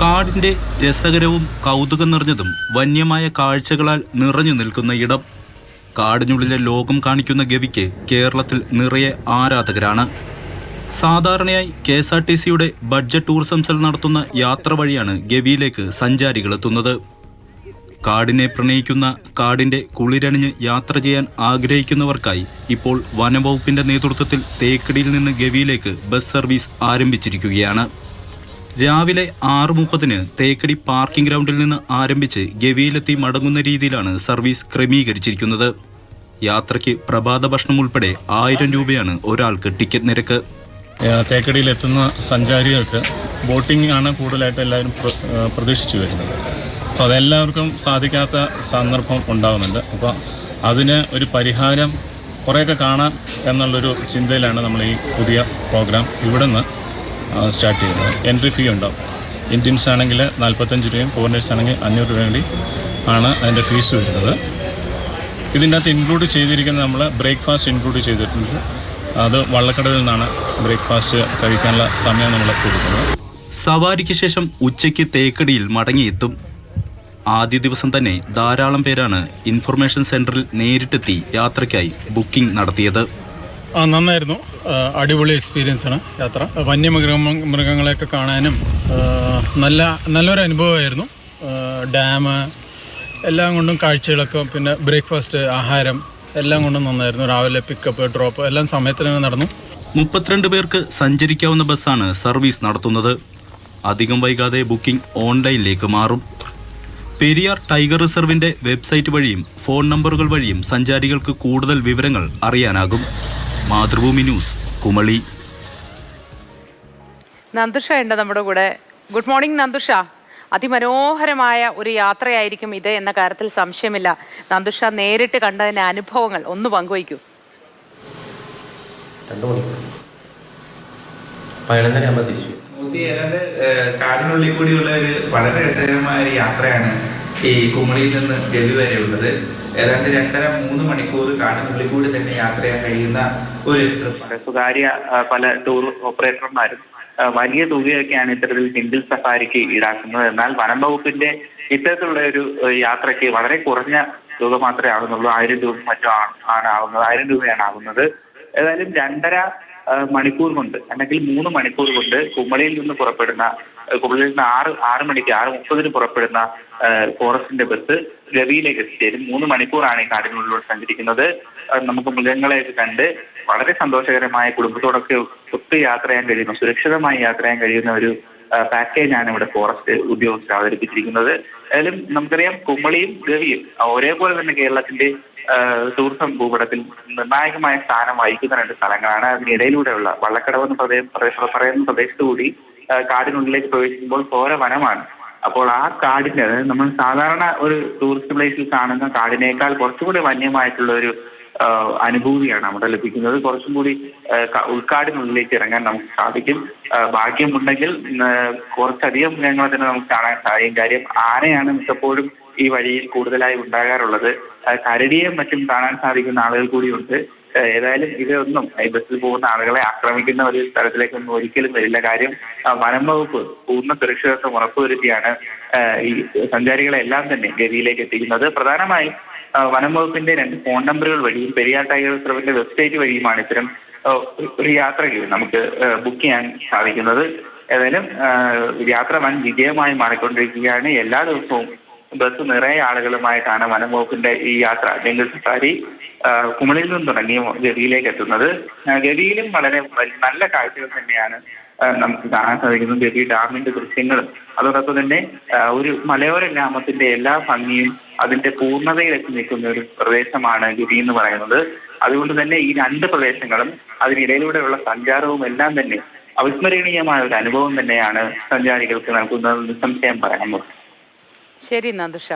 കാടിന്റെ രസകരവും കൗതുകം നിറഞ്ഞതും വന്യമായ കാഴ്ചകളാൽ നിറഞ്ഞു നിൽക്കുന്ന ഇടം. കാടിനുള്ളിലെ ലോകം കാണിക്കുന്ന ഗവിക്ക് കേരളത്തിൽ നിറയെ ആരാധകരാണ്. സാധാരണയായി KSRTCയുടെ ബഡ്ജറ്റ് ടൂറിസം സെൽ നടത്തുന്ന യാത്ര വഴിയാണ് ഗവിയിലേക്ക് സഞ്ചാരികളെത്തുന്നത്. കാടിനെ പ്രണയിക്കുന്ന, കാടിന്റെ കുളിരണിഞ്ഞ് യാത്ര ചെയ്യാൻ ആഗ്രഹിക്കുന്നവർക്കായി ഇപ്പോൾ വനംവകുപ്പിന്റെ നേതൃത്വത്തിൽ തേക്കടിയിൽ നിന്ന് ഗവിയിലേക്ക് ബസ് സർവീസ് ആരംഭിച്ചിരിക്കുകയാണ്. രാവിലെ 6:30 തേക്കടി പാർക്കിംഗ് ഗ്രൗണ്ടിൽ നിന്ന് ആരംഭിച്ച് ഗവിയിലെത്തി മടങ്ങുന്ന രീതിയിലാണ് സർവീസ് ക്രമീകരിച്ചിരിക്കുന്നത്. യാത്രയ്ക്ക് പ്രഭാത ഭക്ഷണം ഉൾപ്പെടെ 1000 രൂപയാണ് ഒരാൾക്ക് ടിക്കറ്റ് നിരക്ക്. തേക്കടിയിലെത്തുന്ന സഞ്ചാരികൾക്ക് ബോട്ടിംഗ് ആണ് കൂടുതലായിട്ട് എല്ലാവരും പ്രതീക്ഷിച്ചു വരുന്നത്. അപ്പോൾ അതെല്ലാവർക്കും സാധിക്കാത്ത സന്ദർഭം ഉണ്ടാകുന്നുണ്ട്. അപ്പോൾ അതിന് ഒരു പരിഹാരം കുറേയൊക്കെ കാണാം എന്നുള്ളൊരു ചിന്തയിലാണ് നമ്മൾ ഈ പുതിയ പ്രോഗ്രാം ഇവിടെ നിന്ന് സ്റ്റാർട്ട് ചെയ്യുന്നത്. എൻട്രി ഫീ ഉണ്ടാവും. ഇന്ത്യൻസ് ആണെങ്കിൽ 45 രൂപയും ഫോറിനേഴ്സ് ആണെങ്കിൽ 500 രൂപയും കൂടി ആണ് അതിൻ്റെ ഫീസ് വരുന്നത്. ഇതിൻ്റെ അകത്ത് ഇൻക്ലൂഡ് ചെയ്തിരിക്കുന്നത് നമ്മൾ ബ്രേക്ക്ഫാസ്റ്റ് ഇൻക്ലൂഡ് ചെയ്തിട്ടുണ്ട്. അത് വള്ളക്കടവിൽ നിന്നാണ് ബ്രേക്ക്ഫാസ്റ്റ് കഴിക്കാനുള്ള സമയം നമ്മൾ കൊടുക്കുന്നത്. സവാരിക്ക് ശേഷം ഉച്ചയ്ക്ക് തേക്കടിയിൽ മടങ്ങിയെത്തും. ആദ്യ ദിവസം തന്നെ ധാരാളം പേരാണ് ഇൻഫർമേഷൻ സെന്ററിൽ നേരിട്ടെത്തി യാത്രയ്ക്കായി ബുക്കിംഗ് നടത്തിയത്. നന്നായിരുന്നു. അടിപൊളി എക്സ്പീരിയൻസ് ആണ് യാത്ര. മൃഗങ്ങളെയൊക്കെ കാണാനും നല്ലൊരു അനുഭവമായിരുന്നു. ഡാം എല്ലാം കൊണ്ടും കാഴ്ചകളൊക്കെ, പിന്നെ ബ്രേക്ക്ഫാസ്റ്റ്, ആഹാരം എല്ലാം കൊണ്ടും നന്നായിരുന്നു. രാവിലെ പിക്കപ്പ് ഡ്രോപ്പ് എല്ലാം സമയത്തിന് നടന്നു. 32 പേർക്ക് സഞ്ചരിക്കാവുന്ന ബസ്സാണ് സർവീസ് നടത്തുന്നത്. അധികം വൈകാതെ ബുക്കിംഗ് ഓൺലൈനിലേക്ക് മാറും. പെരിയാർ ടൈഗർ റിസർവിന്റെ വെബ്സൈറ്റ് വഴിയും ഫോൺ നമ്പറുകൾ വഴിയും സഞ്ചാരികൾക്ക് കൂടുതൽ വിവരങ്ങൾ അറിയാനാകും. മാതൃഭൂമി ന്യൂസ്, കുമളി. നന്ദുഷ ഉണ്ട് നമ്മുടെ കൂടെ. Good morning Nandusha. അതിമനോഹരമായ ഒരു യാത്രയായിരിക്കും ഇത് എന്ന കാര്യത്തിൽ സംശയമില്ല. നന്ദുഷ നേരിട്ട് കണ്ടതിന്റെ അനുഭവങ്ങൾ ഒന്ന് പങ്കുവയ്ക്കൂ. 2 മണിക്കൂർ 11:30 തിരിച്ചു. ഏതാണ്ട് കാടിനുള്ളിൽ കൂടിയുള്ള ഒരു വളരെ രസകരമായ ഒരു യാത്രയാണ് ഈ കുമളിയിൽ നിന്ന് ഗവി വരെ ഉള്ളത്. ഏതാണ്ട് 2.5-3 മണിക്കൂർ കാടിനുള്ളിൽ കൂടി തന്നെ യാത്ര ചെയ്യാൻ കഴിയുന്ന ഒരു ട്രിപ്പ്. സ്വകാര്യ പല ടൂർ ഓപ്പറേറ്റർമാരും വലിയ തുകയൊക്കെയാണ് ഇത്തരത്തിൽ ഹിന്ദിൽ സഫാരിക്ക് ഈടാക്കുന്നത്. എന്നാൽ വനം വകുപ്പിന്റെ ഇത്തരത്തിലുള്ള ഒരു യാത്രയ്ക്ക് വളരെ കുറഞ്ഞ തുക മാത്രമേ ആകുന്നുള്ളൂ. 1000 രൂപ മറ്റോ ആണ് ആവുന്നത്. 1000 രൂപയാണ് ആവുന്നത്. ഏതായാലും 2.5 മണിക്കൂർ കൊണ്ട് അല്ലെങ്കിൽ 3 മണിക്കൂർ കൊണ്ട് കുമളിയിൽ നിന്ന് 6:30 പുറപ്പെടുന്ന ഫോറസ്റ്റിന്റെ ബസ് ഗവിയിലേക്ക് എത്തിച്ചേരും. 3 മണിക്കൂറാണ് ഈ കാടിനുള്ളിലൂടെ സഞ്ചരിക്കുന്നത്. നമുക്ക് മൃഗങ്ങളെയൊക്കെ കണ്ട് വളരെ സന്തോഷകരമായ കുടുംബത്തോടൊക്കെ ഒത്ത് യാത്ര ചെയ്യാൻ കഴിയുന്ന, സുരക്ഷിതമായി യാത്ര ചെയ്യാൻ കഴിയുന്ന ഒരു പാക്കേജാണ് ഇവിടെ ഫോറസ്റ്റ് ഉദ്യോഗസ്ഥർ അവതരിപ്പിച്ചിരിക്കുന്നത്. ഏതായാലും നമുക്കറിയാം, കുമളിയും ഗവിയും ഒരേപോലെ തന്നെ കേരളത്തിന്റെ ടൂറിസം ഭൂപടത്തിൽ നിർണായകമായ സ്ഥാനം വഹിക്കുന്ന 2 സ്ഥലങ്ങളാണ്. അതിനിടയിലൂടെയുള്ള വള്ളക്കടവ് എന്ന പറയുന്ന പ്രദേശത്തുകൂടി കാടിനുള്ളിലേക്ക് പ്രവേശിക്കുമ്പോൾ ഘോര വനമാണ്. അപ്പോൾ ആ കാടിന്റെ, നമ്മൾ സാധാരണ ഒരു ടൂറിസ്റ്റ് പ്ലേസിൽ കാണുന്ന കാടിനേക്കാൾ കുറച്ചുകൂടി വന്യമായിട്ടുള്ള ഒരു അനുഭൂതിയാണ് അവിടെ ലഭിക്കുന്നത്. കുറച്ചും കൂടി ഉൾക്കാടിനുള്ളിലേക്ക് ഇറങ്ങാൻ നമുക്ക് സാധിക്കും. ഭാഗ്യമുണ്ടെങ്കിൽ കുറച്ചധികം മൃഗങ്ങളെ തന്നെ നമുക്ക് കാണാൻ സാധിക്കും. കാര്യം ആനയാണ് മിക്കപ്പോഴും ഈ വഴിയിൽ കൂടുതലായി ഉണ്ടാകാറുള്ളത്. കരടിയെ മറ്റും കാണാൻ സാധിക്കുന്ന ആളുകൾ കൂടിയുണ്ട്. ഏതായാലും ഇതൊന്നും ഈ ബസ്സിൽ പോകുന്ന ആളുകളെ ആക്രമിക്കുന്ന ഒരു സ്ഥലത്തിലേക്കൊന്നും ഒരിക്കലും വരില്ല. കാര്യം വനം വകുപ്പ് പൂർണ്ണ സുരക്ഷിതത്വം ഉറപ്പുവരുത്തിയാണ് ഈ സഞ്ചാരികളെ എല്ലാം തന്നെ ഗവിയിലേക്ക് എത്തിക്കുന്നത്. പ്രധാനമായും വനം വകുപ്പിന്റെ 2 ഫോൺ നമ്പറുകൾ വഴിയും പെരിയാർ ടൈഗർ റിസർവിന്റെ വെബ്സൈറ്റ് വഴിയുമാണ് ഇത്തരം ഒരു യാത്രകൾ നമുക്ക് ബുക്ക് ചെയ്യാൻ സാധിക്കുന്നത്. ഏതായാലും യാത്ര വൻ വിജയമായി മാറിക്കൊണ്ടിരിക്കുകയാണ്. എല്ലാ ദിവസവും ബസ് നിറയെ ആളുകളുമായിട്ടാണ് വനം വകുപ്പിന്റെ ഈ യാത്ര, ജംഗിൾ സഫാരി, കുമളിയിൽ നിന്ന് തുടങ്ങി ഗവിയിലേക്ക് എത്തുന്നത്. ഗവിയിലും വളരെ നല്ല കാഴ്ചകൾ തന്നെയാണ് നമുക്ക് കാണാൻ സാധിക്കുന്നത്. ഗവി ഡാമിന്റെ ദൃശ്യങ്ങളും അതോടൊപ്പം തന്നെ ഒരു മലയോര ഗ്രാമത്തിന്റെ എല്ലാ ഭംഗിയും അതിന്റെ പൂർണ്ണതയിലെത്തി നിൽക്കുന്ന ഒരു പ്രദേശമാണ് ഗവി എന്ന് പറയുന്നത്. അതുകൊണ്ട് തന്നെ ഈ 2 പ്രദേശങ്ങളും അതിനിടയിലൂടെയുള്ള സഞ്ചാരവും എല്ലാം തന്നെ അവിസ്മരണീയമായ ഒരു അനുഭവം തന്നെയാണ് സഞ്ചാരികൾക്ക് നൽകുന്നത്. നിസ്സംശയം പറയാൻ. ശരി നന്ദുഷ.